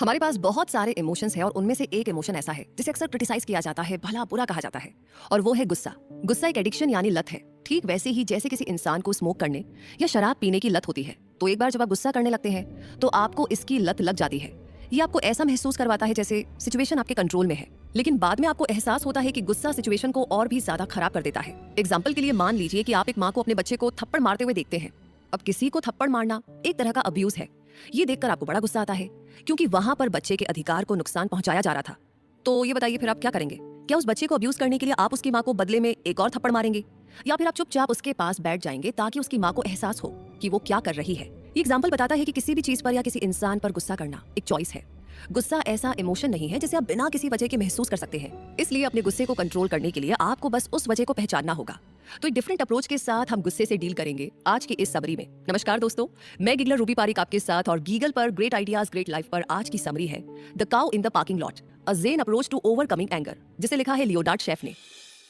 हमारे पास बहुत सारे इमोशंस हैं और उनमें से एक इमोशन ऐसा है जिसे अक्सर क्रिटिसाइज किया जाता है, भला बुरा कहा जाता है, और वो है गुस्सा। गुस्सा एक एडिक्शन यानी लत है, ठीक वैसे ही जैसे किसी इंसान को स्मोक करने या शराब पीने की लत होती है। तो एक बार जब आप गुस्सा करने लगते हैं तो आपको इसकी लत लग जाती है। ये आपको ऐसा महसूस करवाता है जैसे सिचुएशन आपके कंट्रोल में है, लेकिन बाद में आपको एहसास होता है कि गुस्सा सिचुएशन को और भी ज्यादा खराब कर देता है। एग्जाम्पल के लिए मान लीजिए कि आप एक माँ को अपने बच्चे को थप्पड़ मारते हुए देखते हैं। अब किसी को थप्पड़ मारना एक तरह का अब्यूज है। ये देखकर आपको बड़ा गुस्सा आता है क्योंकि वहां पर बच्चे के अधिकार को नुकसान पहुंचाया जा रहा था। तो ये बताइए फिर आप क्या करेंगे? क्या उस बच्चे को अब्यूज करने के लिए आप उसकी माँ को बदले में एक और थप्पड़ मारेंगे, या फिर आप चुपचाप उसके पास बैठ जाएंगे ताकि उसकी माँ को एहसास हो कि वो क्या कर रही है? ये एग्जाम्पल बताता है कि किसी भी चीज पर या किसी इंसान पर गुस्सा करना एक चॉइस है। गुस्सा ऐसा इमोशन नहीं है जिसे आप बिना किसी वजह के महसूस कर सकते हैं। इसलिए अपने गुस्से को कंट्रोल करने के लिए आपको बस उस वजह को पहचानना होगा। तो एक डिफरेंट अप्रोच के साथ हम गुस्से से डील करेंगे आज की इस समरी में। नमस्कार दोस्तों, मैं गिगलर रूबी पारिक आपके साथ, और गीगल पर ग्रेट आइडियाज ग्रेट लाइफ पर आज की समरी है the cow in the parking lot, a Zen approach to overcoming anger, जिसे लिखा है लियोनार्ड शेफ ने।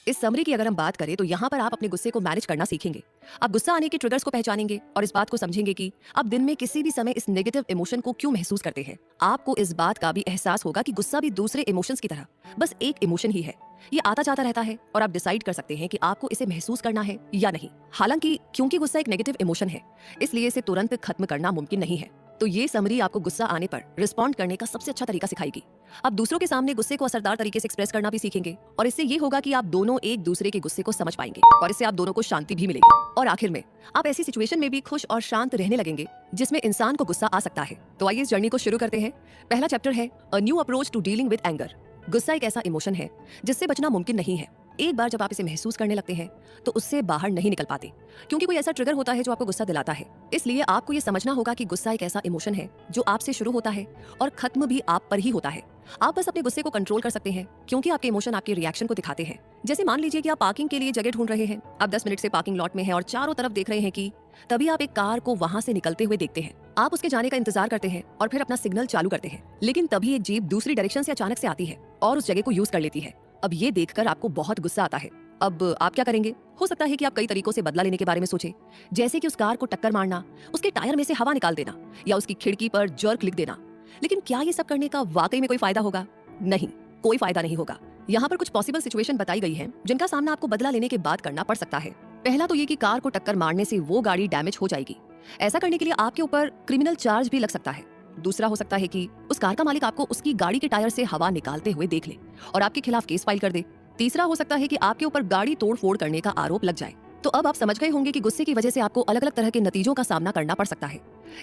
इस समरी की अगर हम बात करें तो यहाँ पर आप अपने गुस्से को मैनेज करना सीखेंगे। आप गुस्सा आने के ट्रिगर्स को पहचानेंगे और इस बात को समझेंगे कि आप दिन में किसी भी समय इस नेगेटिव इमोशन को क्यों महसूस करते हैं। आपको इस बात का भी एहसास होगा कि गुस्सा भी दूसरे इमोशंस की तरह बस एक इमोशन ही है। ये आता जाता रहता है और आप डिसाइड कर सकते हैं कि आपको इसे महसूस करना है या नहीं। हालांकि क्योंकि गुस्सा एक नेगेटिव इमोशन है, इसलिए इसे तुरंत खत्म करना मुमकिन नहीं है। तो ये समरी आपको गुस्सा आने पर रिस्पॉन्ड करने का सबसे अच्छा तरीका सिखाएगी। आप दूसरों के सामने गुस्से को असरदार तरीके से एक्सप्रेस करना भी सीखेंगे, और इससे ये होगा कि आप दोनों एक दूसरे के गुस्से को समझ पाएंगे, और इससे आप दोनों को शांति भी मिलेगी। और आखिर में आप ऐसी सिचुएशन में भी खुश और शांत रहने लगेंगे जिसमें इंसान को गुस्सा आ सकता है। तो आइए इस जर्नी को शुरू करते हैं। पहला चैप्टर है a new approach to dealing with anger. गुस्सा एक ऐसा इमोशन है जिससे बचना मुमकिन नहीं है। एक बार जब आप इसे महसूस करने लगते हैं तो उससे बाहर नहीं निकल पाते, क्योंकि कोई ऐसा ट्रिगर होता है जो आपको गुस्सा दिलाता है। इसलिए आपको ये समझना होगा कि गुस्सा एक ऐसा इमोशन है जो आपसे शुरू होता है और खत्म भी आप पर ही होता है। आप बस अपने गुस्से को कंट्रोल कर सकते हैं, क्योंकि आपके इमोशन आपके रिएक्शन को दिखाते हैं। जैसे मान लीजिए कि आप पार्किंग के लिए जगह ढूंढ रहे हैं। आप 10 मिनट से पार्किंग लॉट में हैं और चारों तरफ देख रहे हैं कि तभी आप एक कार को वहां से निकलते हुए देखते हैं। आप उसके जाने का इंतजार करते हैं और फिर अपना सिग्नल चालू करते हैं, लेकिन तभी एक जीप दूसरी डायरेक्शन से अचानक से आती है और उस जगह को यूज कर लेती है। अब ये देखकर आपको बहुत गुस्सा आता है। अब आप क्या करेंगे? हो सकता है कि आप कई तरीकों से बदला लेने के बारे में सोचें, जैसे कि उस कार को टक्कर मारना, उसके टायर में से हवा निकाल देना, या उसकी खिड़की पर जर्क लिख देना। लेकिन क्या ये सब करने का वाकई में कोई फायदा होगा? नहीं, कोई फायदा नहीं होगा। यहाँ पर कुछ पॉसिबल सिचुएशन बताई गई है जिनका सामना आपको बदला लेने के बाद करना पड़ सकता है। पहला तो ये कि कार को टक्कर मारने से वो गाड़ी डैमेज हो जाएगी। ऐसा करने के लिए आपके ऊपर क्रिमिनल चार्ज भी लग सकता है। दूसरा हो सकता है कि उस कार का मालिक आपको उसकी गाड़ी के टायर से हवा निकालते हुए देख ले और आपके खिलाफ केस फाइल कर दे। तीसरा हो सकता है कि आपके ऊपर गाड़ी तोड़ फोड़ करने का आरोप लग जाए। तो अब आप समझ गए होंगे कि गुस्से की वजह से आपको अलग अलग तरह के नतीजों का सामना करना पड़ सकता है।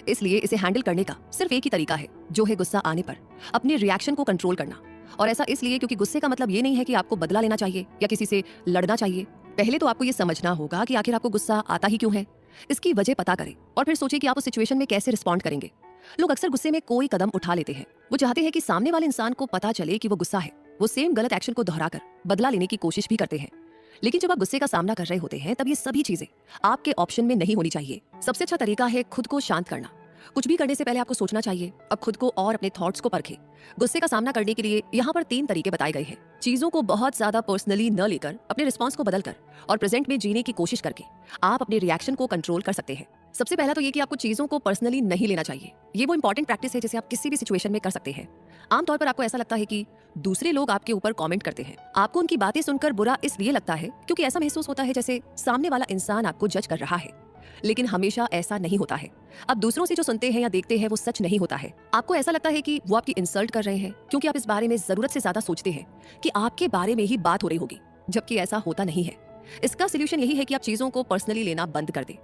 इसलिए इसे हैंडल करने का सिर्फ एक ही तरीका है, जो है गुस्सा आने पर अपने रिएक्शन को कंट्रोल करना। और ऐसा इसलिए क्योंकि गुस्से का मतलब ये नहीं है कि आपको बदला लेना चाहिए या किसी से लड़ना चाहिए। पहले तो आपको ये समझना होगा कि आखिर आपको गुस्सा आता ही क्यों है। इसकी वजह पता करें और फिर सोचिए कि आप उस सिचुएशन में कैसे रिस्पॉन्ड करेंगे। लोग अक्सर गुस्से में कोई कदम उठा लेते हैं। वो चाहते हैं कि सामने वाले इंसान को पता चले कि वो गुस्सा है। वो सेम गलत एक्शन को दोहराकर बदला लेने की कोशिश भी करते हैं। लेकिन जब आप गुस्से का सामना कर रहे होते हैं तब ये सभी चीजें आपके ऑप्शन में नहीं होनी चाहिए। सबसे अच्छा तरीका है खुद को शांत करना। कुछ भी करने से पहले आपको सोचना चाहिए। अब खुद को और अपने थॉट्स को परखें। गुस्से का सामना करने के लिए यहाँ पर 3 तरीके बताए गए हैं। चीजों को बहुत ज्यादा पर्सनली न लेकर अपने रिस्पॉन्स को बदलकर और प्रेजेंट में जीने की कोशिश करके आप अपने रिएक्शन को कंट्रोल कर सकते हैं। सबसे पहला तो ये कि आपको चीजों को पर्सनली नहीं लेना चाहिए। ये वो इंपॉर्टेंट प्रैक्टिस है जिसे आप किसी भी सिचुएशन में कर सकते हैं। आमतौर पर आपको ऐसा लगता है कि दूसरे लोग आपके ऊपर कमेंट करते हैं। आपको उनकी बातें सुनकर बुरा इसलिए लगता है क्योंकि ऐसा महसूस होता है जैसे सामने वाला इंसान आपको जज कर रहा है। लेकिन हमेशा ऐसा नहीं होता है। आप दूसरों से जो सुनते हैं या देखते हैं वो सच नहीं होता है। आपको ऐसा लगता है कि वो आपकी इंसल्ट कर रहे हैं क्योंकि आप इस बारे में जरूरत से ज्यादा सोचते हैं कि आपके बारे में ही बात हो रही होगी, जबकि ऐसा होता नहीं है। इसका सोल्यूशन यही है कि आप चीजों को पर्सनली लेना बंद कर दें।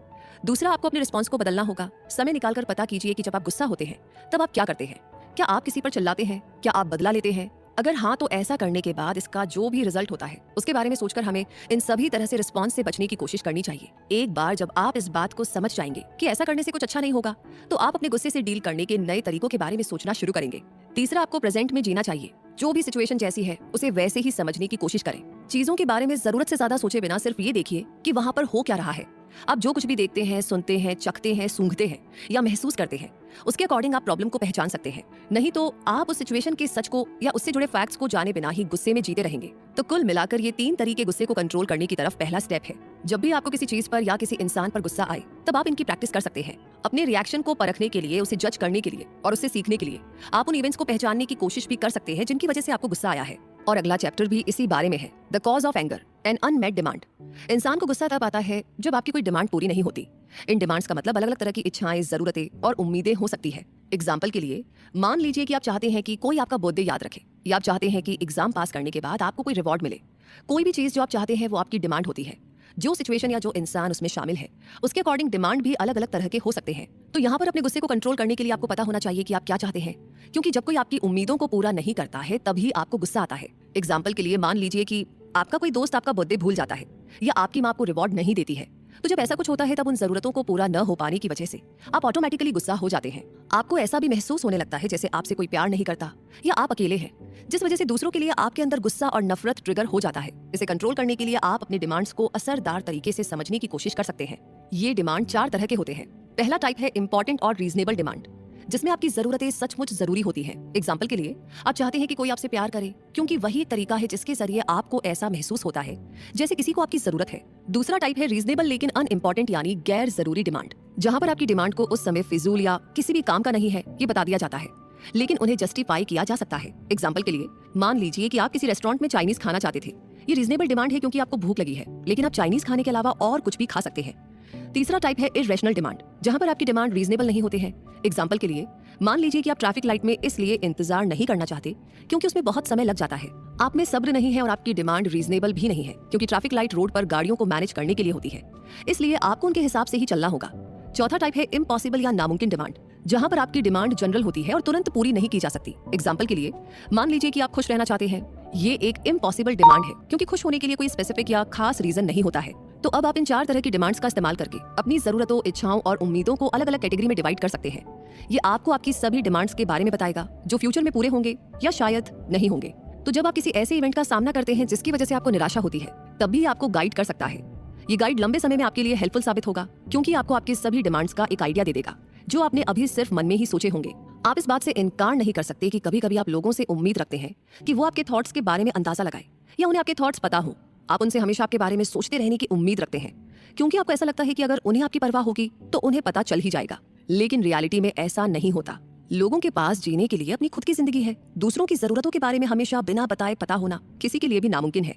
दूसरा, आपको अपने रिस्पॉन्स को बदलना होगा। समय निकालकर पता कीजिए कि जब आप गुस्सा होते हैं तब आप क्या करते हैं। क्या आप किसी पर चिल्लाते हैं? क्या आप बदला लेते हैं? अगर हाँ, तो ऐसा करने के बाद इसका जो भी रिजल्ट होता है उसके बारे में सोचकर हमें इन सभी तरह से रिस्पॉन्स से बचने की कोशिश करनी चाहिए। एक बार जब आप इस बात को समझ जाएंगे कि ऐसा करने से कुछ अच्छा नहीं होगा, तो आप अपने गुस्से से डील करने के नए तरीकों के बारे में सोचना शुरू करेंगे। तीसरा, आपको प्रेजेंट में जीना चाहिए। जो भी सिचुएशन जैसी है उसे वैसे ही समझने की कोशिश करें। चीजों के बारे में जरूरत से ज्यादा सोचे बिना सिर्फ ये देखिए कि वहां पर हो क्या रहा है। आप जो कुछ भी देखते हैं, सुनते हैं, चखते हैं, सूंघते हैं या महसूस करते हैं, उसके अकॉर्डिंग आप प्रॉब्लम को पहचान सकते हैं। नहीं तो आप उस सिचुएशन के सच को या उससे जुड़े फैक्ट्स को जाने बिना ही गुस्से में जीते रहेंगे। तो कुल मिलाकर ये 3 तरीके गुस्से को कंट्रोल करने की तरफ पहला स्टेप है। जब भी आपको किसी चीज पर या किसी इंसान पर गुस्सा आए, तब आप इनकी प्रैक्टिस कर सकते हैं। अपने रिएक्शन को परखने के लिए, उसे जज करने के लिए और उससे सीखने के लिए आप उन इवेंट्स को पहचानने की कोशिश भी कर सकते हैं जिनकी वजह से आपको गुस्सा आया है। और अगला चैप्टर भी इसी बारे में है, the cause of anger and unmet demand. इंसान को गुस्सा तब आता है जब आपकी कोई डिमांड पूरी नहीं होती। इन डिमांड्स का मतलब अलग अलग तरह की इच्छाएं, जरूरतें और उम्मीदें हो सकती है। एग्जाम्पल के लिए मान लीजिए कि आप चाहते हैं कि कोई आपका बर्थडे याद रखे, या आप चाहते हैं कि एग्जाम पास करने के बाद आपको कोई रिवॉर्ड मिले। कोई भी चीज जो आप चाहते हैं वो आपकी डिमांड होती है। जो सिचुएशन या जो इंसान उसमें शामिल है उसके अकॉर्डिंग डिमांड भी अलग अलग तरह के हो सकते हैं। तो यहाँ पर अपने गुस्से को कंट्रोल करने के लिए आपको पता होना चाहिए कि आप क्या चाहते हैं, क्योंकि जब कोई आपकी उम्मीदों को पूरा नहीं करता है तभी आपको गुस्सा आता है। एग्जाम्पल के लिए मान लीजिए कि आपका कोई दोस्त आपका बर्थडे भूल जाता है या आपकी माँ आपको रिवॉर्ड नहीं देती है। तो जब ऐसा कुछ होता है तब उन जरूरतों को पूरा न हो पाने की वजह से आप ऑटोमेटिकली गुस्सा हो जाते हैं। आपको ऐसा भी महसूस होने लगता है जैसे आपसे कोई प्यार नहीं करता या आप अकेले हैं, जिस वजह से दूसरों के लिए आपके अंदर गुस्सा और नफरत ट्रिगर हो जाता है। इसे कंट्रोल करने के लिए आप अपने डिमांड्स को असरदार तरीके से समझने की कोशिश कर सकते हैं। ये डिमांड 4 तरह के होते हैं। पहला टाइप है इंपॉर्टेंट और रीजनेबल डिमांड, जिसमें आपकी जरूरतें सचमुच जरूरी होती हैं। एग्जाम्पल के लिए आप चाहते हैं कि कोई आपसे प्यार करे, क्योंकि वही तरीका है जिसके जरिए आपको ऐसा महसूस होता है जैसे किसी को आपकी जरूरत है। दूसरा टाइप है रीजनेबल लेकिन अनइम्पॉर्टेंट, यानी गैर जरूरी डिमांड, जहां पर आपकी डिमांड को उस समय फिजूल या किसी भी काम का नहीं है ये बता दिया जाता है, लेकिन उन्हें जस्टिफाई किया जा सकता है। एग्जाम्पल के लिए मान लीजिए कि आप किसी रेस्टोरेंट में चाइनीज खाना चाहते थे। ये रीजनेबल डिमांड है क्योंकि आपको भूख लगी है, लेकिन आप चाइनीज खाने के अलावा और कुछ भी खा सकते हैं। तीसरा टाइप है इर्रेशनल डिमांड, जहां पर आपकी डिमांड रीजनेबल नहीं होते हैं। एग्जाम्पल के लिए मान लीजिए कि आप ट्रैफिक लाइट में इसलिए इंतजार नहीं करना चाहते क्योंकि उसमें बहुत समय लग जाता है। आप में सब्र नहीं है और आपकी डिमांड रीजनेबल भी नहीं है, क्योंकि ट्रैफिक लाइट रोड पर गाड़ियों को मैनेज करने के लिए होती है, इसलिए आपको उनके हिसाब से ही चलना होगा। चौथा टाइप है इम्पॉसिबल या नामुमकिन डिमांड, जहां पर आपकी डिमांड जनरल होती है और तुरंत पूरी नहीं की जा सकती। एग्जाम्पल के लिए मान लीजिए कि आप खुश रहना चाहते हैं। ये एक इम्पॉसिबल डिमांड है क्योंकि खुश होने के लिए कोई स्पेसिफिक या खास रीजन नहीं होता है। तो अब आप इन 4 तरह की डिमांड्स का इस्तेमाल करके अपनी जरूरतों, इच्छाओं और उम्मीदों को अलग अलग कैटेगरी में डिवाइड कर सकते हैं। ये आपको आपकी सभी डिमांड्स के बारे में बताएगा जो फ्यूचर में पूरे होंगे या शायद नहीं होंगे। तो जब आप किसी ऐसे इवेंट का सामना करते हैं जिसकी वजह से आपको निराशा होती है, तब भी आपको गाइड कर सकता है। ये गाइड लंबे समय में आपके लिए हेल्पफुल साबित होगा, क्योंकि आपको आपकी सभी डिमांड्स का एक आइडिया दे देगा जो आपने अभी सिर्फ मन में ही सोचे होंगे। आप इस बात से इनकार नहीं कर सकते कि कभी कभी आप लोगों से उम्मीद रखते हैं कि वो आपके थॉट्स के बारे में अंदाजा लगाए या उन्हें आपके थॉट्स पता हो। आप उनसे हमेशा आपके बारे में सोचते रहने की उम्मीद रखते हैं, क्योंकि आपको ऐसा लगता है कि अगर उन्हें आपकी परवाह होगी तो उन्हें पता चल ही जाएगा। लेकिन रियलिटी में ऐसा नहीं होता। लोगों के पास जीने के लिए अपनी खुद की जिंदगी है। दूसरों की जरूरतों के बारे में हमेशा बिना बताए पता होना किसी के लिए भी नामुमकिन है।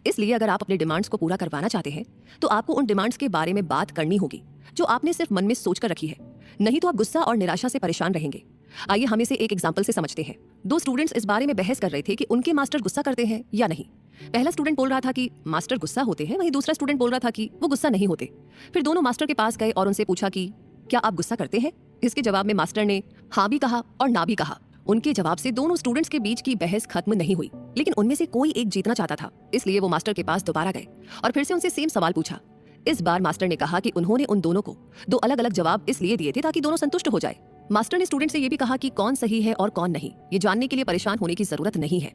इसलिए अगर आप अपने डिमांड्स को पूरा करवाना चाहते हैं तो आपको उन डिमांड्स के बारे में बात करनी होगी जो आपने सिर्फ मन में सोचकर रखी है, नहीं तो आप गुस्सा और निराशा से परेशान रहेंगे। आइए हम इसे एक एग्जाम्पल से समझते हैं। 2 स्टूडेंट्स इस बारे में बहस कर रहे थे कि उनके मास्टर गुस्सा करते हैं या नहीं। पहला स्टूडेंट बोल रहा था कि मास्टर गुस्सा होते हैं, वहीं दूसरा स्टूडेंट बोल रहा था कि वो गुस्सा नहीं होते। फिर दोनों मास्टर के पास गए और उनसे पूछा कि क्या आप गुस्सा करते हैं। इसके जवाब में मास्टर ने हाँ भी कहा और ना भी कहा। उनके जवाब से दोनों स्टूडेंट्स के बीच की बहस खत्म नहीं हुई, लेकिन उनमें से कोई एक जीतना चाहता था, इसलिए वो मास्टर के पास दोबारा गए और फिर से उनसे सेम सवाल पूछा। इस बार मास्टर ने कहा कि उन्होंने उन दोनों को 2 अलग-अलग जवाब इसलिए दिए थे ताकि दोनों संतुष्ट हो जाए। मास्टर ने स्टूडेंट से ये भी कहा कि कौन सही है और कौन नहीं, ये जानने के लिए परेशान होने की जरूरत नहीं है।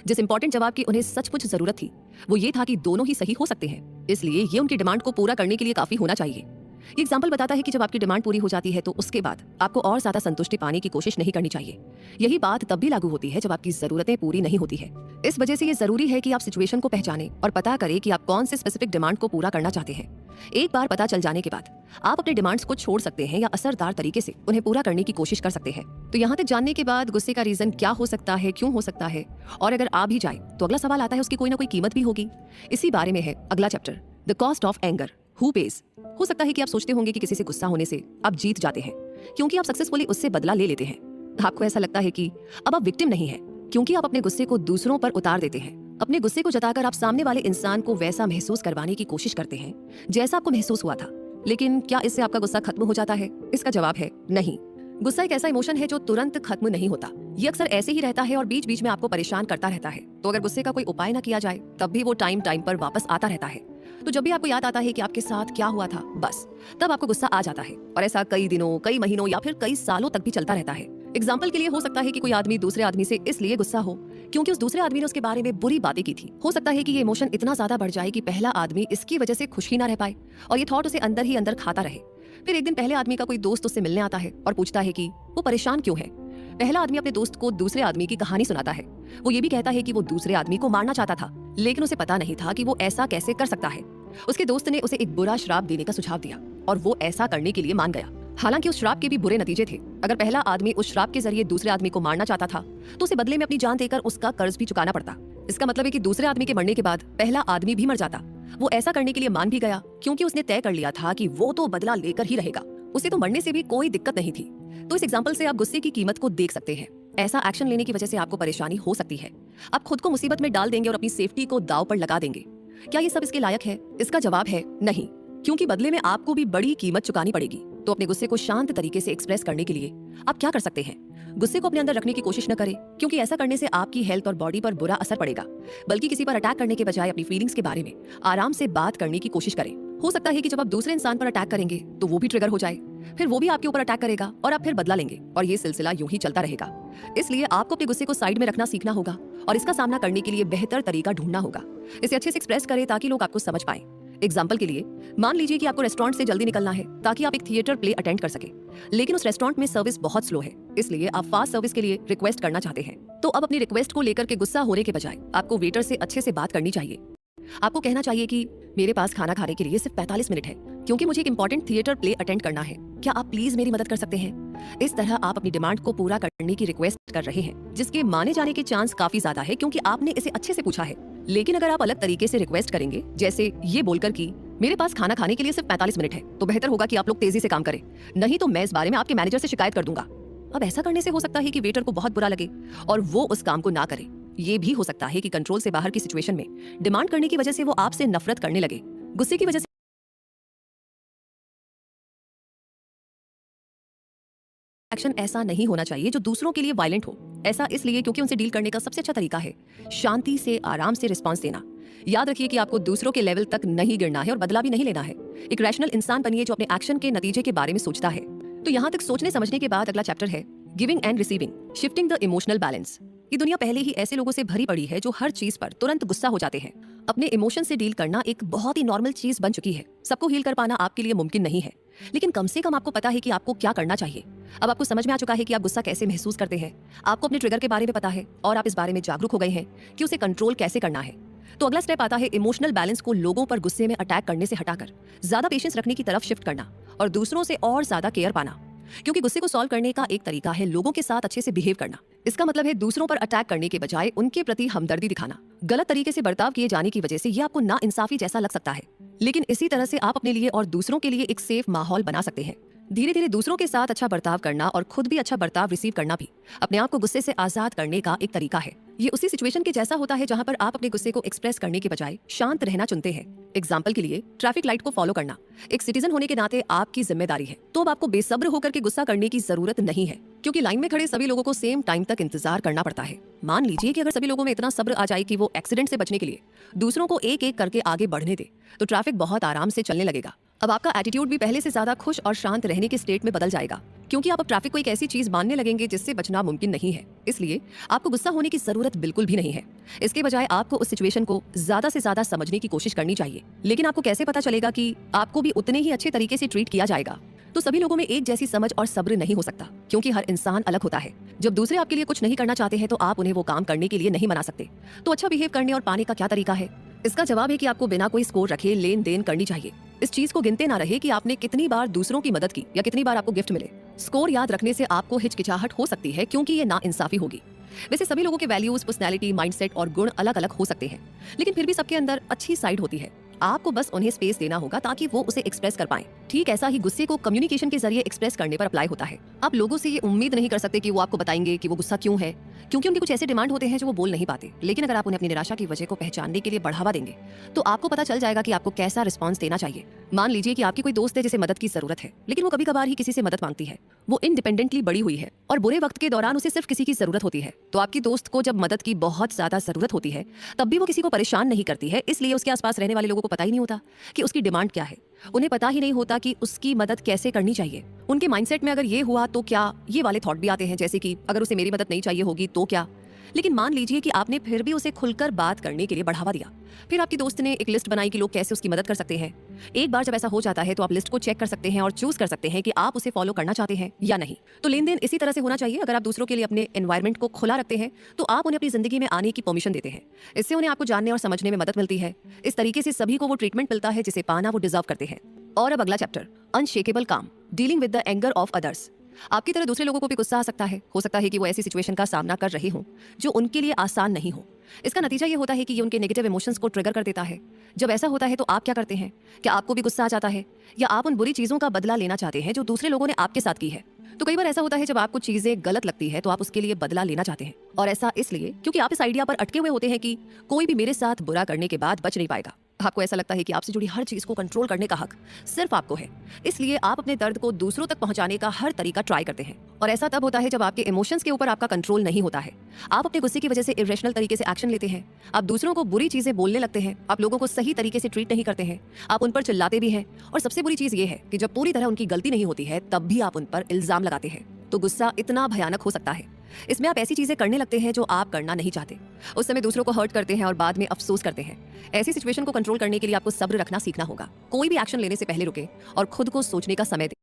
जिस इंपॉर्टेंट जवाब की उन्हें सचमुच जरूरत थी वो ये था कि दोनों ही सही हो सकते हैं, इसलिए ये उनकी डिमांड को पूरा करने के लिए काफी होना चाहिए। ये एग्जाम्पल बताता है कि जब आपकी डिमांड पूरी हो जाती है तो उसके बाद आपको और ज्यादा संतुष्टि पाने की कोशिश नहीं करनी चाहिए। यही बात तब भी लागू होती है जब आपकी जरूरतें पूरी नहीं होती है। इस वजह से ये जरूरी है कि आप सिचुएशन को पहचानें और पता करें कि आप कौन से स्पेसिफिक डिमांड को पूरा करना चाहते हैं। एक बार पता चल जाने के बाद आप अपने डिमांड्स को छोड़ सकते हैं या असरदार तरीके से उन्हें पूरा करने की कोशिश कर सकते हैं। तो यहाँ तक जानने के बाद गुस्से का रीजन क्या हो सकता है, क्यों हो सकता है, और अगर आ भी जाए तो अगला सवाल आता है उसकी कोई ना कोई कीमत भी होगी। इसी बारे में है अगला chapter, the cost of anger, who page. हो सकता है कि आप सोचते होंगे कि किसी से गुस्सा होने से आप जीत जाते हैं क्योंकि आप सक्सेसफुली उससे बदला ले लेते हैं। आपको ऐसा लगता है कि अब आप विक्टिम नहीं है क्योंकि आप अपने गुस्से को दूसरों पर उतार देते हैं। अपने गुस्से को जताकर आप सामने वाले इंसान को वैसा महसूस करवाने की कोशिश करते हैं जैसा आपको महसूस हुआ था। लेकिन क्या इससे आपका गुस्सा खत्म हो जाता है? इसका जवाब है नहीं। गुस्सा एक ऐसा इमोशन है जो तुरंत खत्म नहीं होता। ये अक्सर ऐसे ही रहता है और बीच बीच में आपको परेशान करता रहता है। तो अगर गुस्से का कोई उपाय ना किया जाए तब भी वो टाइम पर वापस आता रहता है। तो जब भी आपको याद आता है कि आपके साथ क्या हुआ था, बस तब आपको गुस्सा आ जाता है और ऐसा कई दिनों, कई महीनों या फिर कई सालों तक भी चलता रहता है। एग्जाम्पल के लिए हो सकता है कि कोई आदमी दूसरे आदमी से इसलिए गुस्सा हो क्योंकि उस दूसरे आदमी ने उसके बारे में बुरी बातें की थी। हो सकता है कि ये इमोशन इतना ज्यादा बढ़ जाए कि पहला आदमी इसकी वजह से खुश ही ना रह पाए और ये थॉट उसे अंदर ही अंदर खाता रहे। फिर एक दिन पहले आदमी का कोई दोस्त उससे मिलने आता है और पूछता है कि वो परेशान क्यों है। पहला आदमी अपने दोस्त को दूसरे आदमी की कहानी सुनाता है। वो ये भी कहता है कि वो दूसरे आदमी को मारना चाहता था, लेकिन उसे पता नहीं था कि वो ऐसा कैसे कर सकता है। उसके दोस्त ने उसे एक बुरा श्राप देने का सुझाव दिया और वो ऐसा करने के लिए मान गया। हालांकि उस श्राप के भी बुरे नतीजे थे। अगर पहला आदमी उस श्राप के जरिए दूसरे आदमी को मारना चाहता था तो उसे बदले में अपनी जान देकर उसका कर्ज भी चुकाना पड़ता। इसका मतलब है कि दूसरे आदमी के मरने के बाद पहला आदमी भी मर जाता। वो ऐसा करने के लिए मान भी गया क्योंकि उसने तय कर लिया था कि वो तो बदला लेकर ही रहेगा। उसे तो मरने से भी कोई दिक्कत नहीं थी। तो इस एग्जाम्पल से आप गुस्से की कीमत को देख सकते हैं। ऐसा एक्शन लेने की वजह से आपको परेशानी हो सकती है। आप खुद को मुसीबत में डाल देंगे और अपनी सेफ्टी को दांव पर लगा देंगे। क्या ये सब इसके लायक है? इसका जवाब है नहीं, क्योंकि बदले में आपको भी बड़ी कीमत चुकानी पड़ेगी। तो अपने गुस्से को शांत तरीके से एक्सप्रेस करने के लिए आप क्या कर सकते हैं? गुस्से को अपने अंदर रखने की कोशिश न करें, क्योंकि ऐसा करने से आपकी हेल्थ और बॉडी पर बुरा असर पड़ेगा। बल्कि किसी पर अटैक करने के बजाय अपनी फीलिंग्स के बारे में आराम से बात करने की कोशिश करें। हो सकता है कि जब आप दूसरे इंसान पर अटैक करेंगे तो वो भी ट्रिगर हो जाए, फिर वो भी आपके ऊपर अटैक करेगा और आप फिर बदला लेंगे और ये सिलसिला यूं ही चलता रहेगा। इसलिए आपको अपने गुस्से को साइड में रखना सीखना होगा और इसका सामना करने के लिए बेहतर तरीका ढूंढना होगा। इसे अच्छे से एक्सप्रेस करें ताकि लोग आपको समझ पाएं। एग्जाम्पल के लिए मान लीजिए कि आपको रेस्टोरेंट से जल्दी निकलना है ताकि आप एक थिएटर प्ले अटेंड कर सके, लेकिन उस रेस्टोरेंट में सर्विस बहुत स्लो है, इसलिए आप फास्ट सर्विस के लिए रिक्वेस्ट करना चाहते हैं। तो अब अपनी रिक्वेस्ट को लेकर के गुस्सा होने के बजाय आपको वेटर से अच्छे से बात करनी चाहिए। आपको कहना चाहिए कि मेरे पास खाना खाने के लिए सिर्फ 45 मिनट है, क्योंकि मुझे एक इंपॉर्टेंट थिएटर प्ले अटेंड करना है। क्या आप प्लीज मेरी मदद कर सकते हैं? इस तरह आप अपनी डिमांड को पूरा करने की रिक्वेस्ट कर रहे हैं, जिसके माने जाने के चांस काफी ज्यादा है, क्योंकि आपने इसे अच्छे से पूछा है। लेकिन अगर आप अलग तरीके से रिक्वेस्ट करेंगे, जैसे ये बोलकर कि मेरे पास खाना खाने के लिए सिर्फ 45 मिनट है, तो बेहतर होगा कि आप लोग तेजी से काम करें, नहीं तो मैं इस बारे में आपके मैनेजर से शिकायत कर दूंगा। अब ऐसा करने से हो सकता है कि वेटर को बहुत बुरा लगे और वो उस काम को ना करे। ये भी हो सकता है कि कंट्रोल से बाहर की सिचुएशन में डिमांड करने की वजह से वो आपसे नफरत करने लगे। गुस्से की वजह से एक्शन ऐसा नहीं होना चाहिए जो दूसरों के लिए वायलेंट हो। ऐसा इसलिए क्योंकि उनसे डील करने का सबसे अच्छा तरीका है शांति से आराम से रिस्पांस देना। याद रखिए कि आपको दूसरों के लेवल तक नहीं गिरना है और बदला भी नहीं लेना है। एक रैशनल इंसान बनिए जो अपने एक्शन के नतीजे के बारे में सोचता है। तो यहाँ तक सोचने समझने के बाद अगला चैप्टर है giving and receiving, shifting the emotional balance. ये दुनिया पहले ही ऐसे लोगों से भरी पड़ी है जो हर चीज पर तुरंत गुस्सा हो जाते हैं। अपने इमोशन से डील करना एक बहुत ही नॉर्मल चीज बन चुकी है। सबको हील कर पाना आपके लिए मुमकिन नहीं है, लेकिन कम से कम आपको पता है कि आपको क्या करना चाहिए। अब आपको समझ में आ चुका है कि आप गुस्सा कैसे महसूस करते हैं, आपको अपने ट्रिगर के बारे में पता है और आप इस बारे में जागरूक हो गए हैं कि उसे कंट्रोल कैसे करना है। तो अगला स्टेप आता है इमोशनल बैलेंस को लोगों पर गुस्से में अटैक करने से हटाकर ज्यादा पेशेंस रखने की तरफ शिफ्ट करना और दूसरों से और ज्यादा केयर पाना। क्योंकि गुस्से को सॉल्व करने का एक तरीका है लोगों के साथ अच्छे से बिहेव करना। इसका मतलब है दूसरों पर अटैक करने के बजाय उनके प्रति हमदर्दी दिखाना। गलत तरीके से बर्ताव किए जाने की वजह से ये आपको ना इंसाफी जैसा लग सकता है, लेकिन इसी तरह से आप अपने लिए और दूसरों के लिए एक सेफ माहौल बना सकते हैं। धीरे धीरे दूसरों के साथ अच्छा बर्ताव करना और खुद भी अच्छा बर्ताव रिसीव करना भी अपने आप को गुस्से से आजाद करने का एक तरीका है। ये उसी सिचुएशन के जैसा होता है जहां पर आप अपने गुस्से को एक्सप्रेस करने के बजाय शांत रहना चुनते हैं। एग्जाम्पल के लिए ट्रैफिक लाइट को फॉलो करना एक सिटीजन होने के नाते आपकी जिम्मेदारी है। तो अब आपको बेसब्र होकर के गुस्सा करने की जरूरत नहीं है, क्योंकि लाइन में खड़े सभी लोगों को सेम टाइम तक इंतजार करना पड़ता है। मान लीजिए कि अगर सभी लोगों में इतना सब्र आ जाए कि वो एक्सीडेंट से बचने के लिए दूसरों को एक एक करके आगे बढ़ने दे, तो ट्रैफिक बहुत आराम से चलने लगेगा। अब आपका एटीट्यूड भी पहले से ज्यादा खुश और शांत रहने के स्टेट में बदल जाएगा, क्योंकि आप अब ट्रैफिक को एक ऐसी चीज मानने लगेंगे जिससे बचना मुमकिन नहीं है। इसलिए आपको गुस्सा होने की जरूरत बिल्कुल भी नहीं है। इसके बजाय आपको उस सिचुएशन को ज्यादा से ज्यादा समझने की कोशिश करनी चाहिए। लेकिन आपको कैसे पता चलेगा कि आपको भी उतने ही अच्छे तरीके से ट्रीट किया जाएगा? तो सभी लोगों में एक जैसी समझ और सब्र नहीं हो सकता, क्योंकि हर इंसान अलग होता है। जब दूसरे आपके लिए कुछ नहीं करना चाहते हैं तो आप उन्हें वो काम करने के लिए नहीं मना सकते। तो अच्छा बिहेव करने और पाने का क्या तरीका है? इसका जवाब है कि आपको बिना कोई स्कोर रखे लेन देन करनी चाहिए। इस चीज को गिनते ना रहे कि आपने कितनी बार दूसरों की मदद की या कितनी बार आपको गिफ्ट मिले। स्कोर याद रखने से आपको हिचकिचाहट हो सकती है, क्योंकि ये नाइंसाफी होगी। वैसे सभी लोगों के वैल्यूज, पर्सनैलिटी, माइंडसेट और गुण अलग अलग हो सकते हैं, लेकिन फिर भी सबके अंदर अच्छी साइड होती है। आपको बस उन्हें स्पेस देना होगा ताकि वो उसे एक्सप्रेस कर पाएं। ठीक ऐसा ही गुस्से को कम्युनिकेशन के जरिए एक्सप्रेस करने पर अप्लाई होता है। आप लोगों से ये उम्मीद नहीं कर सकते कि वो आपको बताएंगे कि वो गुस्सा क्यों है, क्योंकि उनके कुछ ऐसे डिमांड होते हैं जो वो बोल नहीं पाते। लेकिन अगर आप उन्हें अपनी निराशा की वजह को पहचानने के लिए बढ़ावा देंगे तो आपको पता चल जाएगा कि आपको कैसा रिस्पॉन्स देना चाहिए। मान लीजिए कि आपकी कोई दोस्त है जिसे मदद की जरूरत है, लेकिन वो कभी कभार ही किसी से मदद मांगती है। वो इंडिपेंडेंटली बड़ी हुई है और बुरे वक्त के दौरान उसे सिर्फ किसी की जरूरत होती है। तो आपकी दोस्त को जब मदद की बहुत ज्यादा जरूरत होती है तब भी वो किसी को परेशान नहीं करती है, इसलिए उसके आसपास रहने वाले लोगों को पता ही नहीं होता कि उसकी डिमांड क्या है। उन्हें पता ही नहीं होता कि उसकी मदद कैसे करनी चाहिए। उनके माइंडसेट में अगर ये हुआ तो क्या, ये वाले थॉट भी आते हैं, जैसे कि अगर उसे मेरी मदद नहीं चाहिए होगी तो क्या। लेकिन मान लीजिए कि आपने फिर भी उसे खुलकर बात करने के लिए बढ़ावा दिया। फिर आपकी दोस्त ने एक लिस्ट बनाई कि लोग कैसे उसकी मदद कर सकते हैं। एक बार जब ऐसा हो जाता है तो आप लिस्ट को चेक कर सकते हैं और चूज कर सकते हैं कि आप उसे फॉलो करना चाहते हैं या नहीं। तो लेन देन इसी तरह से होना चाहिए। अगर आप दूसरों के लिए अपने एनवायरनमेंट को खुला रखते हैं तो आप उन्हें अपनी जिंदगी में आने की परमिशन देते हैं। इससे उन्हें आपको जानने और समझने में मदद मिलती है। इस तरीके से सभी को वो ट्रीटमेंट मिलता है जिसे पाना वो डिजर्व करते हैं। और अब अगला चैप्टर, अनशेकेबल काम, dealing with the anger of others. आपकी तरह दूसरे लोगों को भी गुस्सा आ सकता है। हो सकता है कि वो ऐसी सिचुएशन का सामना कर रहे हों जो उनके लिए आसान नहीं हो। इसका नतीजा ये होता है कि ये उनके नेगेटिव इमोशंस को ट्रिगर कर देता है। जब ऐसा होता है तो आप क्या करते हैं? क्या आपको भी गुस्सा आ जाता है, या आप उन बुरी चीजों का बदला लेना चाहते हैं जो दूसरे लोगों ने आपके साथ की है? तो कई बार ऐसा होता है जब आपको चीजें गलत लगती है तो आप उसके लिए बदला लेना चाहते हैं, और ऐसा इसलिए क्योंकि आप इस आइडिया पर अटके हुए होते हैं कि कोई भी मेरे साथ बुरा करने के बाद बच नहीं पाएगा। आपको ऐसा लगता है कि आपसे जुड़ी हर चीज को कंट्रोल करने का हक सिर्फ आपको है। इसलिए आप अपने दर्द को दूसरों तक पहुंचाने का हर तरीका ट्राई करते हैं। और ऐसा तब होता है जब आपके इमोशंस के ऊपर आपका कंट्रोल नहीं होता है। आप अपने गुस्से की वजह से इरेशनल तरीके से एक्शन लेते हैं। आप दूसरों को बुरी चीजें बोलने लगते हैं। आप लोगों को सही तरीके से ट्रीट नहीं करते हैं। आप उन पर चिल्लाते भी हैं। और सबसे बुरी चीज ये है कि जब पूरी तरह उनकी गलती नहीं होती है तब भी आप उन पर इल्जाम लगाते हैं। तो गुस्सा इतना भयानक हो सकता है। इसमें आप ऐसी चीजें करने लगते हैं जो आप करना नहीं चाहते। उस समय दूसरों को हर्ट करते हैं और बाद में अफसोस करते हैं। ऐसी सिचुएशन को कंट्रोल करने के लिए आपको सब्र रखना सीखना होगा। कोई भी एक्शन लेने से पहले रुके और खुद को सोचने का समय दें।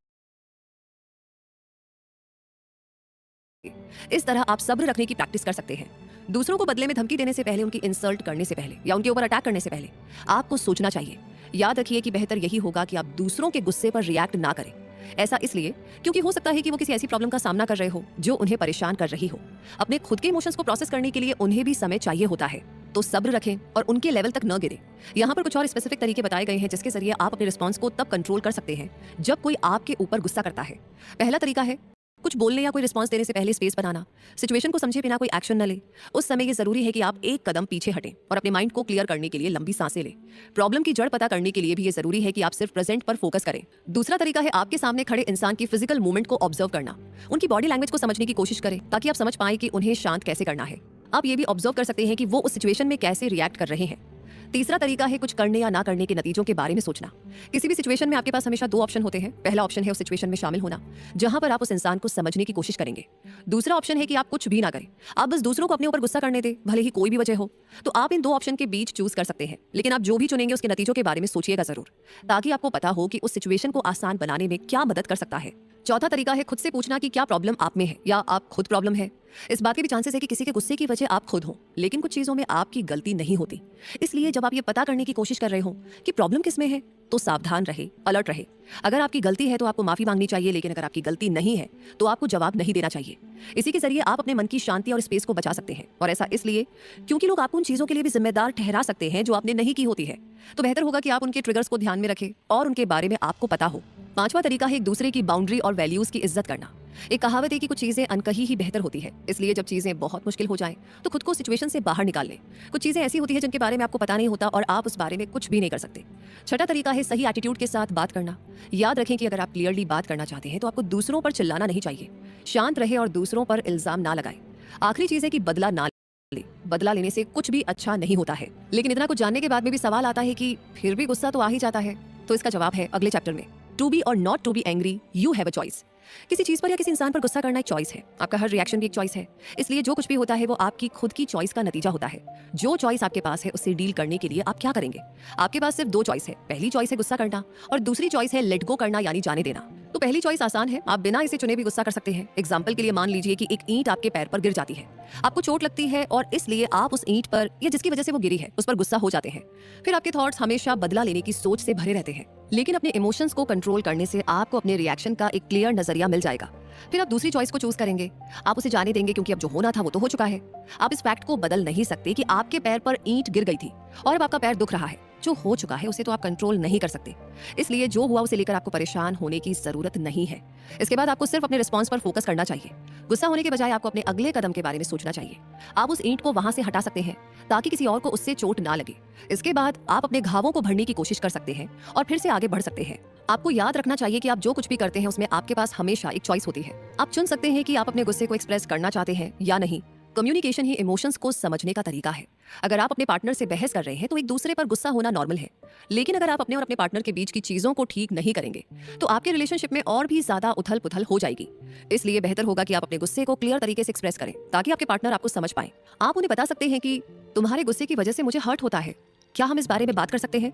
इस तरह आप सब्र रखने की प्रैक्टिस कर सकते हैं। दूसरों को बदले में धमकी देने से पहले, उनकी इंसल्ट करने से पहले या उनके ऊपर अटैक करने से पहले आपको सोचना चाहिए। याद रखिए कि बेहतर यही होगा कि आप दूसरों के गुस्से पर रिएक्ट ना करें। ऐसा इसलिए क्योंकि हो सकता है कि वो किसी ऐसी प्रॉब्लम का सामना कर रहे हो जो उन्हें परेशान कर रही हो। अपने खुद के इमोशंस को प्रोसेस करने के लिए उन्हें भी समय चाहिए होता है। तो सब्र रखें और उनके लेवल तक न गिरे। यहाँ पर कुछ और स्पेसिफिक तरीके बताए गए हैं जिसके जरिए आप अपने रिस्पॉन्स को तब कंट्रोल कर सकते हैं जब कोई आपके ऊपर गुस्सा करता है। पहला तरीका है कुछ बोलने या कोई रिस्पॉन्स देने से पहले स्पेस बनाना। सिचुएशन को समझे बिना कोई एक्शन न ले। उस समय ये जरूरी है कि आप एक कदम पीछे हटें और अपने माइंड को क्लियर करने के लिए लंबी सांसें लें। प्रॉब्लम की जड़ पता करने के लिए भी ये जरूरी है कि आप सिर्फ प्रेजेंट पर फोकस करें। दूसरा तरीका है आपके सामने खड़े इंसान की फिजिकल मूवमेंट को ऑब्जर्व करना। उनकी बॉडी लैंग्वेज को समझने की कोशिश करें ताकि आप समझ पाएं कि उन्हें शांत कैसे करना है। आप ये भी ऑब्जर्व कर सकते हैं कि वो उस सिचुएशन में कैसे रिएक्ट कर रहे हैं। तीसरा तरीका है कुछ करने या ना करने के नतीजों के बारे में सोचना। किसी भी सिचुएशन में आपके पास हमेशा दो ऑप्शन होते हैं। पहला ऑप्शन है उस सिचुएशन में शामिल होना, जहां पर आप उस इंसान को समझने की कोशिश करेंगे। दूसरा ऑप्शन है कि आप कुछ भी ना करें, आप बस दूसरों को अपने ऊपर गुस्सा करने दें, भले ही कोई भी वजह हो। तो आप इन दो ऑप्शन के बीच चूज कर सकते हैं, लेकिन आप जो भी चुनेंगे उसके नतीजों के बारे में सोचिएगा जरूर, ताकि आपको पता हो कि उस सिचुएशन को आसान बनाने में क्या मदद कर सकता है। चौथा तरीका है खुद से पूछना कि क्या प्रॉब्लम आप में है या आप खुद प्रॉब्लम है। इस बात के भी चांसेस है कि किसी के गुस्से की वजह आप खुद हो, लेकिन कुछ चीजों में आपकी गलती नहीं होती। इसलिए जब आप ये पता करने की कोशिश कर रहे हो कि प्रॉब्लम किस में है तो सावधान रहे, अलर्ट रहे। अगर आपकी गलती है तो आपको माफी मांगनी चाहिए, लेकिन अगर आपकी गलती नहीं है तो आपको जवाब नहीं देना चाहिए। इसी के जरिए आप अपने मन की शांति और स्पेस को बचा सकते हैं। और ऐसा इसलिए क्योंकि लोग आपको उन चीजों के लिए भी जिम्मेदार ठहरा सकते हैं जो आपने नहीं की होती है। तो बेहतर होगा कि आप उनके ट्रिगर्स को ध्यान में रखें और उनके बारे में आपको पता हो। पांचवा तरीका है एक दूसरे की बाउंड्री और वैल्यूज की इज्जत करना। एक कहावत है कि कुछ चीजें अनकही ही बेहतर होती है। इसलिए जब चीजें बहुत मुश्किल हो जाएं तो खुद को सिचुएशन से बाहर निकाल लें। कुछ चीजें ऐसी होती है जिनके बारे में आपको पता नहीं होता और आप उस बारे में कुछ भी नहीं कर सकते। छठा तरीका है सही एटीट्यूड के साथ बात करना। याद रखें कि अगर आप क्लियरली बात करना चाहते हैं तो आपको दूसरों पर चिल्लाना नहीं चाहिए। शांत रहे और दूसरों पर इल्जाम ना लगाए। आखिरी चीज है कि बदला ना ले। बदला लेने से कुछ भी अच्छा नहीं होता है। लेकिन इतना कुछ जानने के बाद में भी सवाल आता है कि फिर भी गुस्सा तो आ ही जाता है। तो इसका जवाब है अगले चैप्टर में। To be or not to be angry, you have a choice. किसी चीज पर या किसी इंसान पर गुस्सा करना एक चॉइस है। आपका हर रिएक्शन भी एक चॉइस है। इसलिए जो कुछ भी होता है वो आपकी खुद की चॉइस का नतीजा होता है। जो चॉइस आपके पास है उससे डील करने के लिए आप क्या करेंगे? आपके पास सिर्फ दो चॉइस है। पहली चॉइस है गुस्सा करना और दूसरी चॉइस है लेट गो करना, यानी जाने देना। तो पहली चॉइस आसान है, आप बिना इसे चुने भी गुस्सा कर सकते हैं। एग्जाम्पल के लिए मान लीजिए कि एक ईंट आपके पैर पर गिर जाती है। आपको चोट लगती है और इसलिए आप उस ईंट पर या जिसकी वजह से वो गिरी है उस पर गुस्सा हो जाते हैं। फिर आपके थॉट्स हमेशा बदला लेने की सोच से भरे रहते हैं। लेकिन अपने इमोशंस को कंट्रोल करने से आपको अपने रिएक्शन का एक क्लियर नजरिया मिल जाएगा। फिर आप दूसरी चॉइस को चूज करेंगे। आप उसे जाने देंगे क्योंकि अब जो होना था वो तो हो चुका है। आप इस फैक्ट को बदल नहीं सकते कि आपके पैर पर ईंट गिर गई थी और अब आपका पैर दुख रहा है। जो हो चुका है उसे तो आप कंट्रोल नहीं कर सकते। इसलिए जो हुआ उसे लेकर आपको परेशान होने की जरूरत नहीं है। इसके बाद आपको सिर्फ अपने रिस्पॉन्स पर फोकस करना चाहिए। गुस्सा होने के बजाय आपको अपने अगले कदम के बारे में सोचना चाहिए। आप उस ईंट को वहां से हटा सकते हैं ताकि किसी और को उससे चोट ना लगे। इसके बाद आप अपने घावों को भरने की कोशिश कर सकते हैं और फिर से आगे बढ़ सकते हैं। आपको याद रखना चाहिए कि आप जो कुछ भी करते हैं उसमें आपके पास हमेशा एक चॉइस होती है। आप चुन सकते हैं कि आप अपने गुस्से को एक्सप्रेस करना चाहते हैं या नहीं। कम्युनिकेशन ही इमोशंस को समझने का तरीका है। अगर आप अपने पार्टनर से बहस कर रहे हैं तो एक दूसरे पर गुस्सा होना नॉर्मल है, लेकिन अगर आप अपने और अपने पार्टनर के बीच की चीजों को ठीक नहीं करेंगे तो आपके रिलेशनशिप में और भी ज्यादा उथल पुथल हो जाएगी। इसलिए बेहतर होगा कि आप अपने गुस्से को क्लियर तरीके से एक्सप्रेस करें ताकि आपके पार्टनर आपको समझ पाए। आप उन्हें बता सकते हैं कि तुम्हारे गुस्से की वजह से मुझे हर्ट होता है, क्या हम इस बारे में बात कर सकते हैं।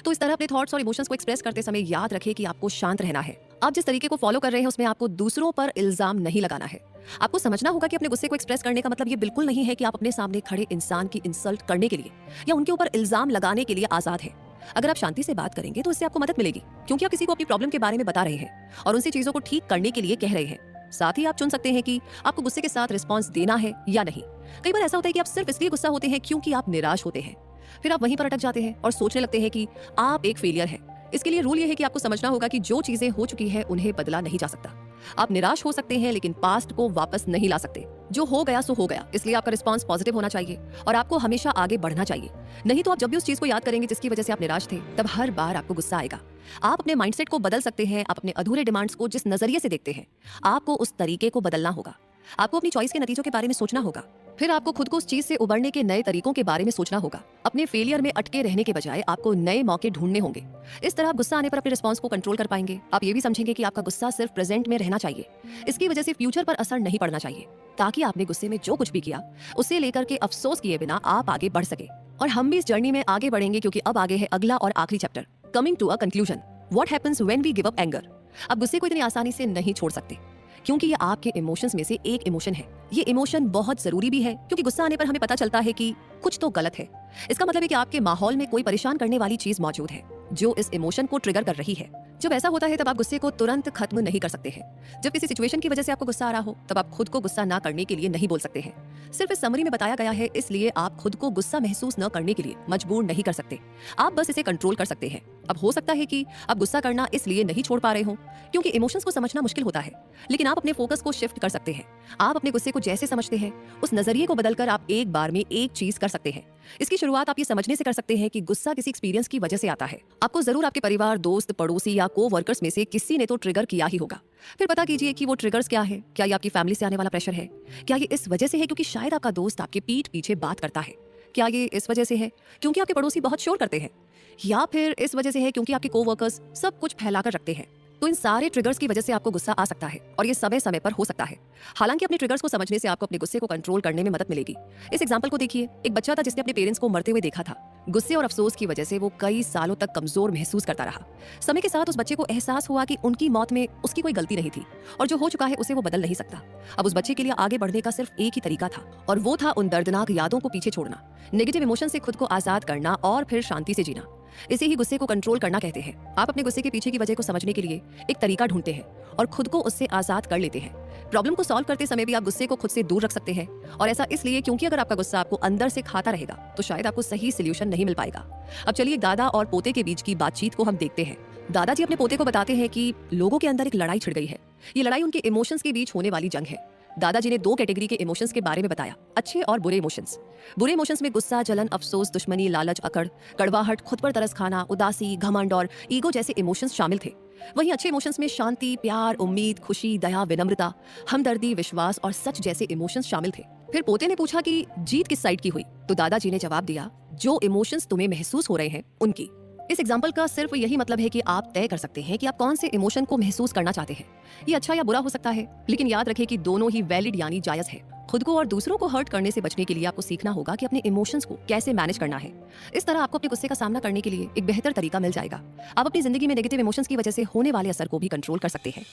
तो इस तरह अपने थॉट्स और इमोशंस को एक्सप्रेस करते समय याद रखें कि आपको शांत रहना है। आप जिस तरीके को फॉलो कर रहे हैं उसमें आपको दूसरों पर इल्जाम नहीं लगाना है। आपको समझना होगा कि अपने गुस्से को एक्सप्रेस करने का मतलब ये बिल्कुल नहीं है कि आप अपने सामने खड़े इंसान की इंसल्ट करने के लिए या उनके ऊपर इल्जाम लगाने के लिए आजाद है। अगर आप शांति से बात करेंगे तो इससे आपको मदद मिलेगी, क्योंकि आप किसी को अपनी प्रॉब्लम के बारे में बता रहे हैं और उनसे चीजों को ठीक करने के लिए कह रहे हैं। साथ ही आप चुन सकते हैं कि आपको गुस्से के साथ रिस्पॉन्स देना है या नहीं। कई बार ऐसा होता है कि आप सिर्फ इसलिए गुस्सा होते हैं क्योंकि आप निराश होते हैं, फिर आप वहीं पर अटक जाते हैं और सोचने लगते हैं कि आप एक फेलियर है। इसके लिए रूल ये है कि आपको समझना होगा कि जो चीजें हो चुकी है उन्हें बदला नहीं जा सकता। आप निराश हो सकते हैं लेकिन पास्ट को वापस नहीं ला सकते। जो हो गया सो हो गया, इसलिए आपका रिस्पॉन्स पॉजिटिव होना चाहिए और आपको हमेशा आगे बढ़ना चाहिए। नहीं तो आप जब भी उस चीज को याद करेंगे जिसकी वजह से आप निराश थे, तब हर बार आपको गुस्सा आएगा। आप अपने माइंडसेट को बदल सकते हैं। आप अपने अधूरे डिमांड्स को जिस नजरिए से देखते हैं, आपको उस तरीके को बदलना होगा। आपको अपनी चॉइस के नतीजों के बारे में सोचना होगा। फिर आपको खुद को उस चीज से उबरने के नए तरीकों के बारे में सोचना होगा। अपने फेलियर में अटके रहने के बजाय आपको नए मौके ढूंढने होंगे। इस तरह आप गुस्सा आने पर अपने रिस्पॉन्स को कंट्रोल कर पाएंगे। आप ये भी समझेंगे कि आपका गुस्सा सिर्फ प्रेजेंट में रहना चाहिए, इसकी वजह से फ्यूचर पर असर नहीं पड़ना चाहिए, ताकि आपने गुस्से में जो कुछ भी किया उसे लेकर के अफसोस किए बिना आप आगे बढ़ सके। और हम भी इस जर्नी में आगे बढ़ेंगे, क्योंकि अब आगे है अगला और आखिरी chapter, coming to a conclusion, what happens when we give up anger. अब गुस्से को इतनी आसानी से नहीं छोड़ सकते, क्योंकि ये आपके इमोशंस में से एक इमोशन है। ये इमोशन बहुत जरूरी भी है, क्योंकि गुस्सा आने पर हमें पता चलता है कि कुछ तो गलत है। इसका मतलब है कि आपके माहौल में कोई परेशान करने वाली चीज मौजूद है जो इस इमोशन को ट्रिगर कर रही है। जब ऐसा होता है तब आप गुस्से को तुरंत खत्म नहीं कर सकते हैं। जब किसी सिचुएशन की वजह से आपको गुस्सा आ रहा हो, तब आप खुद को गुस्सा ना करने के लिए नहीं बोल सकते हैं। सिर्फ इस समरी में बताया गया है, इसलिए आप खुद को गुस्सा महसूस न करने के लिए मजबूर नहीं कर सकते। आप बस इसे कंट्रोल कर सकते हैं। अब हो सकता है कि आप गुस्सा करना इसलिए नहीं छोड़ पा रहे हो क्योंकि इमोशंस को समझना मुश्किल होता है, लेकिन आप अपने फोकस को शिफ्ट कर सकते हैं। आप अपने गुस्से को जैसे समझते हैं उस नजरिए को बदलकर आप एक बार में एक चीज कर सकते हैं। इसकी शुरुआत आप ये समझने से कर सकते हैं कि गुस्सा किसी एक्सपीरियंस की वजह से आता है। आपको जरूर आपके परिवार, दोस्त, पड़ोसी या को-वर्कर्स में से किसी ने तो ट्रिगर किया ही होगा। फिर पता कीजिए कि वो ट्रिगर्स क्या है। क्या ये आपकी फैमिली से आने वाला प्रेशर है? क्या ये इस वजह से है क्योंकि शायद आपका दोस्त आपके पीठ पीछे बात करता है? क्या ये इस वजह से है क्योंकि आपके पड़ोसी बहुत शोर करते हैं? या फिर इस वजह से है क्योंकि आपके को-वर्कर्स सब कुछ फैलाकर रखते हैं? तो इन सारे ट्रिगर्स की वजह से आपको गुस्सा आ सकता है और ये समय समय पर हो सकता है। हालांकि अपने ट्रिगर्स को समझने से आपको अपने गुस्से को कंट्रोल करने में मदद मिलेगी। इस एग्जांपल को देखिए, एक बच्चा था जिसने अपने पेरेंट्स को मरते हुए देखा था। गुस्से और अफसोस की वजह से वो कई सालों तक कमजोर महसूस करता रहा। समय के साथ उस बच्चे को एहसास हुआ कि उनकी मौत में उसकी कोई गलती नहीं थी और जो हो चुका है उसे वो बदल नहीं सकता। अब उस बच्चे के लिए आगे बढ़ने का सिर्फ एक ही तरीका था और वो था उन दर्दनाक यादों को पीछे छोड़ना, नेगेटिव इमोशन से खुद को आजाद करना और फिर शांति से जीना। इसे ही गुस्से को कंट्रोल करना कहते हैं। आप अपने गुस्से के पीछे की वजह को समझने के लिए एक तरीका ढूंढते हैं और खुद को उससे आजाद कर लेते हैं। प्रॉब्लम को सॉल्व करते समय भी आप गुस्से को खुद से दूर रख सकते हैं, और ऐसा इसलिए क्योंकि अगर आपका गुस्सा आपको अंदर से खाता रहेगा तो शायद आपको सही सोल्यूशन नहीं मिल पाएगा। अब चलिए दादा और पोते के बीच की बातचीत को हम देखते हैं। दादाजी अपने पोते को बताते हैं कि लोगों के अंदर एक लड़ाई छिड़ गई है। ये लड़ाई उनके इमोशंस के बीच होने वाली जंग है। दादाजी ने 2 कैटेगरी के इमोशंस के बारे में बताया, अच्छे और बुरे इमोशंस। बुरे इमोशंस में गुस्सा, जलन, अफसोस, दुश्मनी, लालच, अकड़, कड़वाहट, खुद पर तरस खाना, उदासी, घमंड और ईगो जैसे इमोशंस शामिल थे। वहीं अच्छे इमोशंस में शांति, प्यार, उम्मीद, खुशी, दया, विनम्रता, हमदर्दी, विश्वास और सच जैसे इमोशंस शामिल थे। फिर पोते ने पूछा कि जीत किस साइड की हुई, तो दादाजी ने जवाब दिया, जो इमोशंस तुम्हें महसूस हो रहे हैं उनकी। इस एग्जाम्पल का सिर्फ यही मतलब है कि आप तय कर सकते हैं कि आप कौन से इमोशन को महसूस करना चाहते हैं। ये अच्छा या बुरा हो सकता है, लेकिन याद रखें कि दोनों ही वैलिड यानी जायज है। खुद को और दूसरों को हर्ट करने से बचने के लिए आपको सीखना होगा कि अपने इमोशंस को कैसे मैनेज करना है। इस तरह आपको अपने गुस्से का सामना करने के लिए एक बेहतर तरीका मिल जाएगा। आप अपनी जिंदगी में नेगेटिव इमोशंस की वजह से होने वाले असर को भी कंट्रोल कर सकते हैं।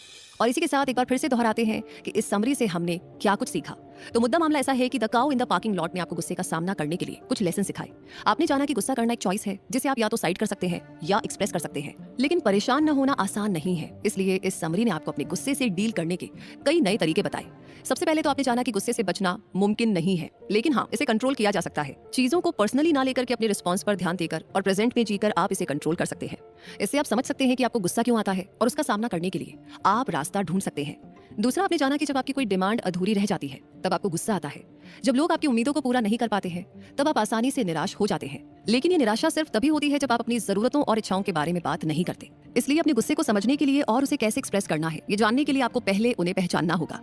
और इसी के साथ एक बार फिर से दोहराते हैं कि इस समरी से हमने क्या कुछ सीखा। तो मुद्दा मामला ऐसा है कि the cow in the parking lot ने आपको गुस्से का सामना करने के लिए कुछ लेसन सिखाए। आपने जाना कि गुस्सा करना एक चॉइस है जिसे आप या तो साइड कर सकते हैं या एक्सप्रेस कर सकते हैं, लेकिन परेशान न होना आसान नहीं है। इसलिए इस समरी ने आपको अपने गुस्से से डील करने के कई नए तरीके बताए। सबसे पहले तो आपने जाना कि गुस्से से बचना मुमकिन नहीं है, लेकिन हाँ, इसे कंट्रोल किया जा सकता है। चीजों को पर्सनली ना लेकर के अपने रिस्पॉन्स पर ध्यान देकर और प्रेजेंट में जीकर आप इसे कंट्रोल कर सकते हैं। इससे आप समझ सकते हैं कि आपको गुस्सा क्यों आता है और उसका सामना करने के लिए आप रास्ता ढूंढ सकते हैं। दूसरा, आपने जाना कि जब आपकी कोई डिमांड अधूरी रह जाती है तब आपको गुस्सा आता है। जब लोग आपकी उम्मीदों को पूरा नहीं कर पाते हैं तब आप आसानी से निराश हो जाते हैं। लेकिन ये निराशा सिर्फ तभी होती है जब आप अपनी जरूरतों और इच्छाओं के बारे में बात नहीं करते। इसलिए अपने गुस्से को समझने के लिए और उसे कैसे एक्सप्रेस करना है, ये जानने के लिए आपको पहले उन्हें पहचानना होगा।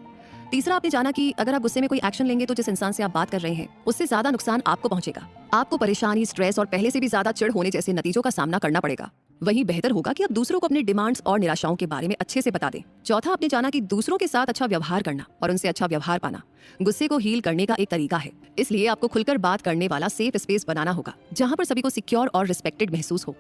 तीसरा, आपने जाना कि अगर आप गुस्से में कोई एक्शन लेंगे तो जिस इंसान से आप बात कर रहे हैं उससे ज्यादा नुकसान आपको पहुंचेगा। आपको परेशानी, स्ट्रेस और पहले से भी ज्यादा चिढ़ होने जैसे नतीजों का सामना करना पड़ेगा। वहीं बेहतर होगा कि आप दूसरों को अपने डिमांड्स और निराशाओं के बारे में अच्छे से बता दें। चौथा, आपने जाना कि दूसरों के साथ अच्छा व्यवहार करना और उनसे अच्छा व्यवहार पाना गुस्से को हील करने का एक तरीका है। इसलिए आपको खुलकर बात करने वाला सेफ स्पेस बनाना होगा जहां पर सभी को सिक्योर और रिस्पेक्टेड महसूस हो।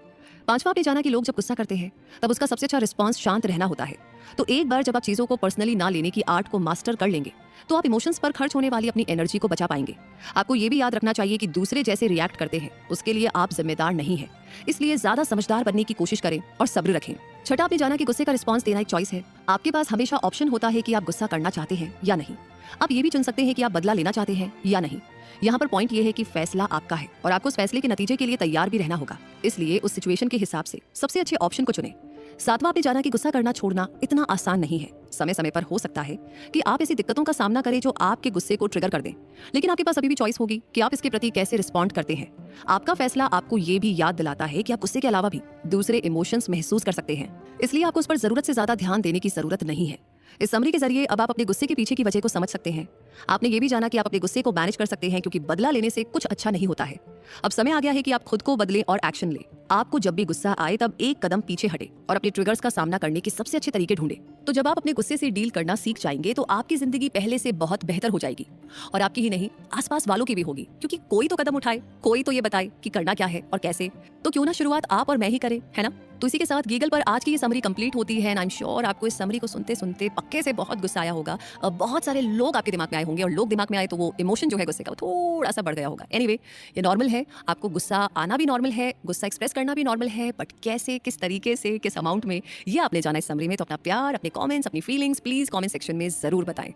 पांचवा, आपने जाना कि लोग जब गुस्सा करते हैं तब उसका सबसे अच्छा रिस्पॉन्स शांत रहना होता है। तो एक बार जब आप चीजों को पर्सनली ना लेने की आर्ट को मास्टर कर लेंगे तो आप इमोशंस पर खर्च होने वाली अपनी एनर्जी को बचा पाएंगे। आपको ये भी याद रखना चाहिए कि दूसरे जैसे रिएक्ट करते हैं उसके लिए आप जिम्मेदार नहीं है। इसलिए ज्यादा समझदार बनने की कोशिश करें और सब्र रखें। छठा, आपने जाना कि गुस्से का रिस्पॉन्स देना एक चॉइस है। आपके पास हमेशा ऑप्शन होता है कि आप गुस्सा करना चाहते हैं या नहीं। आप ये भी चुन सकते हैं कि आप बदला लेना चाहते हैं या नहीं। यहाँ पर पॉइंट ये है कि फैसला आपका है और आपको उस फैसले के नतीजे के लिए तैयार भी रहना होगा। इसलिए उस सिचुएशन के हिसाब से सबसे अच्छे ऑप्शन को चुनें। सातवां, आपने जाना कि गुस्सा करना छोड़ना इतना आसान नहीं है। समय समय पर हो सकता है कि आप ऐसी दिक्कतों का सामना करें जो आपके गुस्से को ट्रिगर कर दें, लेकिन आपके पास अभी भी चॉइस होगी कि आप इसके प्रति कैसे रिस्पॉन्ड करते हैं। आपका फैसला आपको ये भी याद दिलाता है कि आप गुस्से के अलावा भी दूसरे इमोशंस महसूस कर सकते हैं। इसलिए आपको उस पर जरूरत से ज्यादा ध्यान देने की जरूरत नहीं है। इस समरी के जरिए अब आप अपने गुस्से के पीछे की वजह को समझ सकते हैं। आपने ये भी जाना कि आप अपने गुस्से को मैनेज कर सकते हैं क्योंकि बदला लेने से कुछ अच्छा नहीं होता है। अब समय आ गया है कि आप खुद को बदलें और एक्शन लें। आपको जब भी गुस्सा आए तब एक कदम पीछे हटे और अपने ट्रिगर्स का सामना करने के सबसे अच्छे तरीके ढूंढें। तो जब आप अपने गुस्से से डील करना सीख जाएंगे तो आपकी जिंदगी पहले से बहुत बेहतर हो जाएगी और आपकी ही नहीं, आसपास वालों की भी होगी, क्योंकि कोई तो कदम उठाए, कोई तो ये बताए कि करना क्या है और कैसे। तो क्यों ना शुरुआत आप और मैं ही करें, है ना? तो इसी के साथ गीगल पर आज की ये समरी कंप्लीट होती है। एंड आई एम श्योर आपको इस समरी को सुनते सुनते पक्के से बहुत गुस्सा आया होगा। बहुत सारे लोग आपके दिमाग में आए होंगे और लोग दिमाग में आए तो वो इमोशन जो है गुस्से का वो थोड़ा सा बढ़ गया होगा। एनीवे, ये नॉर्मल है। आपको गुस्सा आना भी नॉर्मल है, गुस्सा एक्सप्रेस करना भी नॉर्मल है, बट कैसे, किस तरीके से, किस अमाउंट में, ये आपने जाना इस समरी में। तो अपना प्यार, अपने कमेंट्स, अपनी फीलिंग्स प्लीज कमेंट सेक्शन में जरूर बताएं।